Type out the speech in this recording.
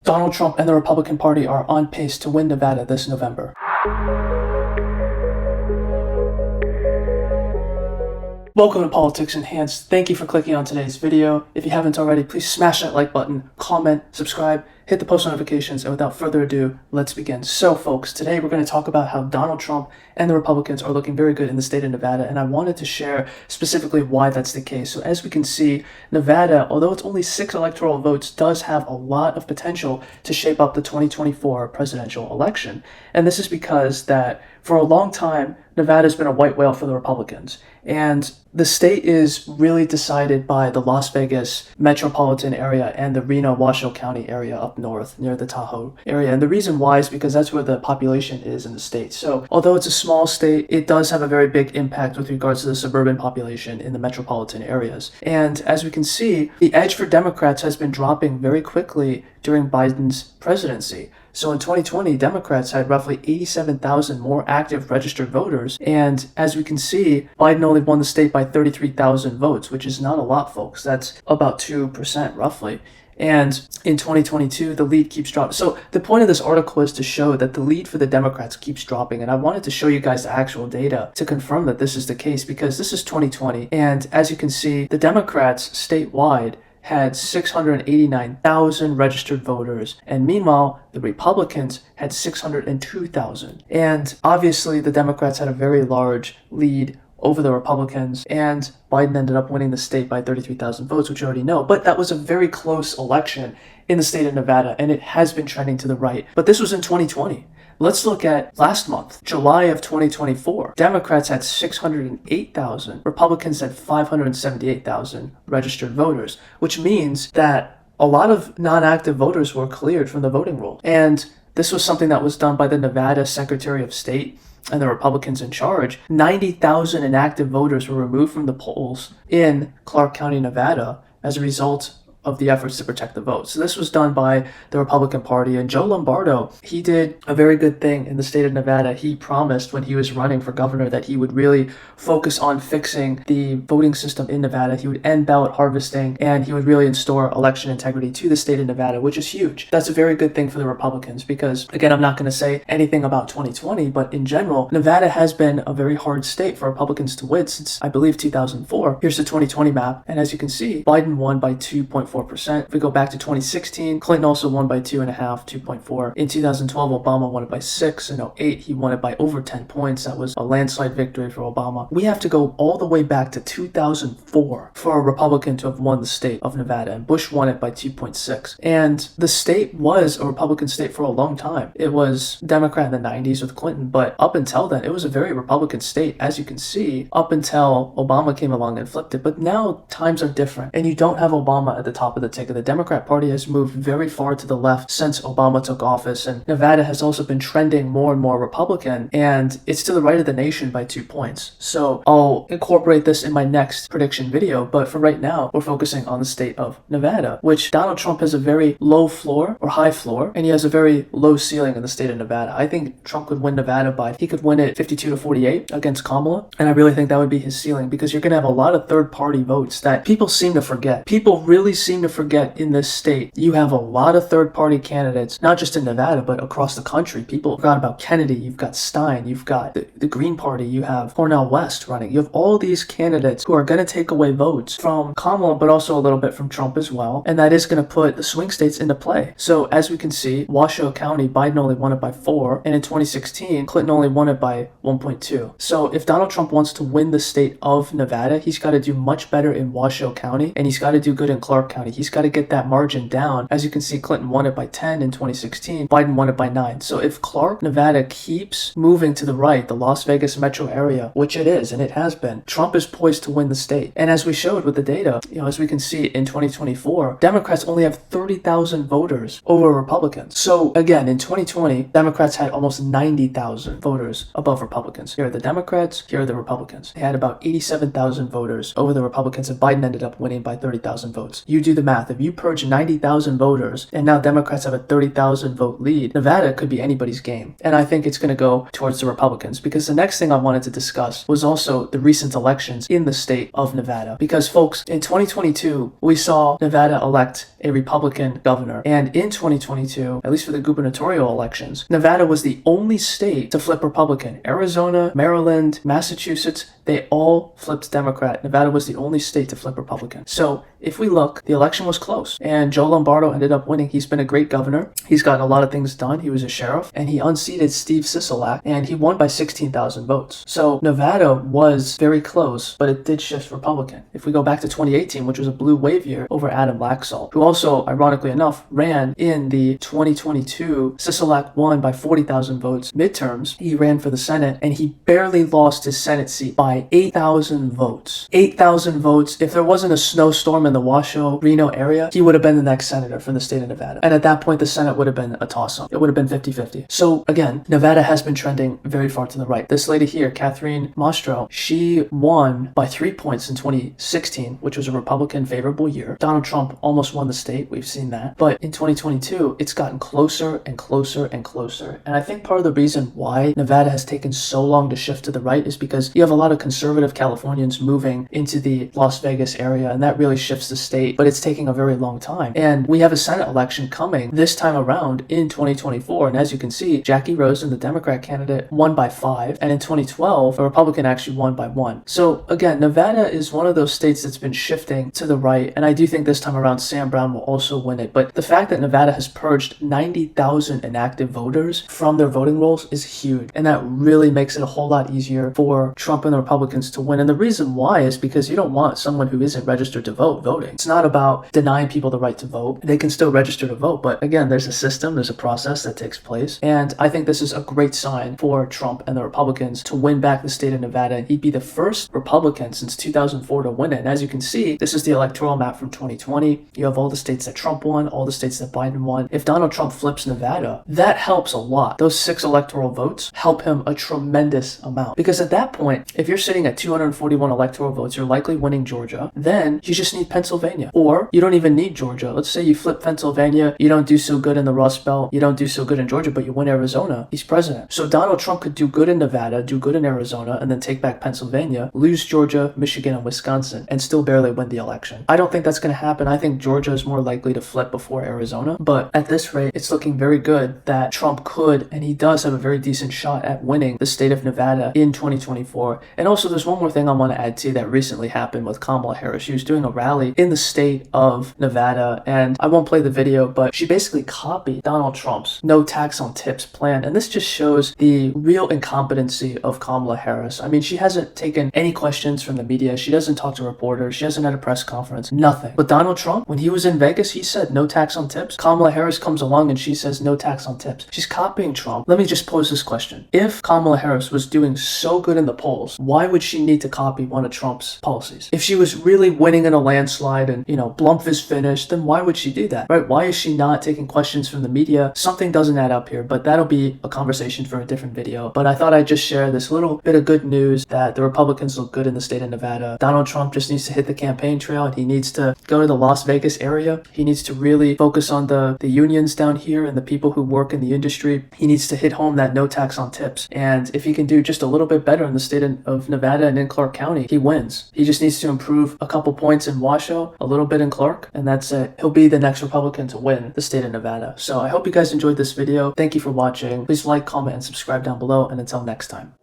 Donald Trump and the Republican Party are on pace to win Nevada this November. Welcome to Politics Enhanced. Thank you for clicking on today's video. If you haven't already, please smash that like button, comment, subscribe, hit the post notifications, and without further ado, let's begin. So folks, today we're going to talk about how Donald Trump and the Republicans are looking very good in the state of Nevada, and I wanted to share specifically why that's the case. So as we can see, Nevada, although it's only 6 electoral votes, does have a lot of potential to shape up the 2024 presidential election. And this is because that for a long time, Nevada's been a white whale for the Republicans. And the state is really decided by the Las Vegas metropolitan area and the Reno-Washoe County area up north near the Tahoe area. And the reason why is because that's where the population is in the state. So although it's a small state, it does have a very big impact with regards to the suburban population in the metropolitan areas. And as we can see, the edge for Democrats has been dropping very quickly during Biden's presidency. So in 2020, Democrats had roughly 87,000 more active registered voters. And as we can see, Biden only won the state by 33,000 votes, which is not a lot, folks. That's about 2% roughly. And in 2022, the lead keeps dropping. So the point of this article is to show that the lead for the Democrats keeps dropping. And I wanted to show you guys the actual data to confirm that this is the case, because this is 2020. And as you can see, the Democrats statewide had 689,000 registered voters, and meanwhile the Republicans had 602,000. And obviously the Democrats had a very large lead over the Republicans, and Biden ended up winning the state by 33,000 votes, which you already know. But that was a very close election in the state of Nevada, and it has been trending to the right. But this was in 2020. Let's look at last month, July of 2024. Democrats had 608,000, Republicans had 578,000 registered voters, which means that a lot of non-active voters were cleared from the voting roll. And this was something that was done by the Nevada Secretary of State and the Republicans in charge. 90,000 inactive voters were removed from the polls in Clark County, Nevada, as a result of the efforts to protect the vote. So this was done by the Republican Party, and Joe Lombardo, he did a very good thing in the state of Nevada. He promised when he was running for governor that he would really focus on fixing the voting system in Nevada. He would end ballot harvesting, and he would really restore election integrity to the state of Nevada, which is huge. That's a very good thing for the Republicans because, again, I'm not going to say anything about 2020, but in general, Nevada has been a very hard state for Republicans to win since, I believe, 2004. Here's the 2020 map, and as you can see, Biden won by 2.4%. If we go back to 2016, Clinton also won by 2.5, 2.4. In 2012, Obama won it by 6. In 2008, he won it by over 10 points. That was a landslide victory for Obama. We have to go all the way back to 2004 for a Republican to have won the state of Nevada, and Bush won it by 2.6. And the state was a Republican state for a long time. It was Democrat in the 90s with Clinton, but up until then, it was a very Republican state, as you can see, up until Obama came along and flipped it. But now times are different, and you don't have Obama at the top of the ticket. The Democrat Party has moved very far to the left since Obama took office, and Nevada has also been trending more and more Republican, and it's to the right of the nation by 2 points. So I'll incorporate this in my next prediction video, but for right now, we're focusing on the state of Nevada, which Donald Trump has a very low floor or high floor, and he has a very low ceiling in the state of Nevada. I think Trump could win Nevada he could win it 52-48 against Kamala, and I really think that would be his ceiling, because you're going to have a lot of third-party votes that people seem to forget. People really seem to forget in this state. You have a lot of third-party candidates, not just in Nevada, but across the country. People forgot about Kennedy, you've got Stein, you've got the Green Party, you have Cornel West running. You have all these candidates who are going to take away votes from Kamala, but also a little bit from Trump as well. And that is going to put the swing states into play. So as we can see, Washoe County, Biden only won it by 4. And in 2016, Clinton only won it by 1.2. So if Donald Trump wants to win the state of Nevada, he's got to do much better in Washoe County, and he's got to do good in Clark County. He's got to get that margin down. As you can see, Clinton won it by 10 in 2016. Biden won it by 9. So if Clark, Nevada keeps moving to the right, the Las Vegas metro area, which it is, and it has been, Trump is poised to win the state. And as we showed with the data, as we can see in 2024, Democrats only have 30,000 voters over Republicans. So again, in 2020, Democrats had almost 90,000 voters above Republicans. Here are the Democrats, here are the Republicans. They had about 87,000 voters over the Republicans, and Biden ended up winning by 30,000 votes. You do the math, if you purge 90,000 voters and now Democrats have a 30,000 vote lead, Nevada could be anybody's game. And I think it's going to go towards the Republicans, because the next thing I wanted to discuss was also the recent elections in the state of Nevada. Because folks, in 2022, we saw Nevada elect a Republican governor. And in 2022, at least for the gubernatorial elections, Nevada was the only state to flip Republican. Arizona, Maryland, Massachusetts, they all flipped Democrat. Nevada was the only state to flip Republican. So if we look, the election was close and Joe Lombardo ended up winning. He's been a great governor. He's gotten a lot of things done. He was a sheriff and he unseated Steve Sisolak and he won by 16,000 votes. So Nevada was very close, but it did shift Republican. If we go back to 2018, which was a blue wave year over Adam Laxalt, who also, ironically enough, ran in the 2022, Sisolak won by 40,000 votes midterms. He ran for the Senate and he barely lost his Senate seat by 8,000 votes. 8,000 votes. If there wasn't a snowstorm in the Washoe, Reno area, he would have been the next senator from the state of Nevada. And at that point, the Senate would have been a toss-up. It would have been 50-50. So again, Nevada has been trending very far to the right. This lady here, Catherine Mostro, she won by 3 points in 2016, which was a Republican favorable year. Donald Trump almost won the state. We've seen that. But in 2022, it's gotten closer and closer and closer. And I think part of the reason why Nevada has taken so long to shift to the right is because you have a lot of conservative Californians moving into the Las Vegas area, and that really shifts the state, but it's taking a very long time. And we have a Senate election coming this time around in 2024, and as you can see, Jackie Rosen, the Democrat candidate, won by 5, and in 2012, a Republican actually won by 1. So again, Nevada is one of those states that's been shifting to the right, and I do think this time around Sam Brown will also win it. But the fact that Nevada has purged 90,000 inactive voters from their voting rolls is huge, and that really makes it a whole lot easier for Trump and the Republicans to win. And the reason why is because you don't want someone who isn't registered to vote voting. It's not about denying people the right to vote. They can still register to vote, but again, there's a system, there's a process that takes place. And I think this is a great sign for Trump and the Republicans to win back the state of Nevada. And he'd be the first Republican since 2004 to win it. And as you can see, this is the electoral map from 2020. You have all the states that Trump won, all the states that Biden won. If Donald Trump flips Nevada, that helps a lot. Those 6 electoral votes help him a tremendous amount. Because at that point, if you're sitting at 241 electoral votes, you're likely winning Georgia. Then you just need Pennsylvania. Or you don't even need Georgia. Let's say you flip Pennsylvania, you don't do so good in the Rust Belt, you don't do so good in Georgia, but you win Arizona. He's president. So Donald Trump could do good in Nevada, do good in Arizona, and then take back Pennsylvania, lose Georgia, Michigan, and Wisconsin, and still barely win the election. I don't think that's going to happen. I think Georgia is more likely to flip before Arizona. But at this rate, it's looking very good that Trump could, and he does have a very decent shot at winning the state of Nevada in 2024. And also, there's one more thing I want to add to that recently happened with Kamala Harris. She was doing a rally in the state of Nevada, and I won't play the video, but she basically copied Donald Trump's no tax on tips plan. And this just shows the real incompetency of Kamala Harris. I mean, she hasn't taken any questions from the media. She doesn't talk to reporters. She hasn't had a press conference. Nothing. But Donald Trump, when he was in Vegas, he said no tax on tips. Kamala Harris comes along and she says no tax on tips. She's copying Trump. Let me just pose this question. If Kamala Harris was doing so good in the polls, why would she need to copy one of Trump's policies? If she was really winning in a landslide and, Blumph is finished, then why would she do that, right? Why is she not taking questions from the media? Something doesn't add up here, but that'll be a conversation for a different video. But I thought I'd just share this little bit of good news that the Republicans look good in the state of Nevada. Donald Trump just needs to hit the campaign trail and he needs to go to the Las Vegas area. He needs to really focus on the unions down here and the people who work in the industry. He needs to hit home that no tax on tips. And if he can do just a little bit better in the state of Nevada and in Clark County, he wins. He just needs to improve a couple points in Washoe, a little bit in Clark, and that's it. He'll be the next Republican to win the state of Nevada. So I hope you guys enjoyed this video. Thank you for watching. Please like, comment, and subscribe down below, and until next time.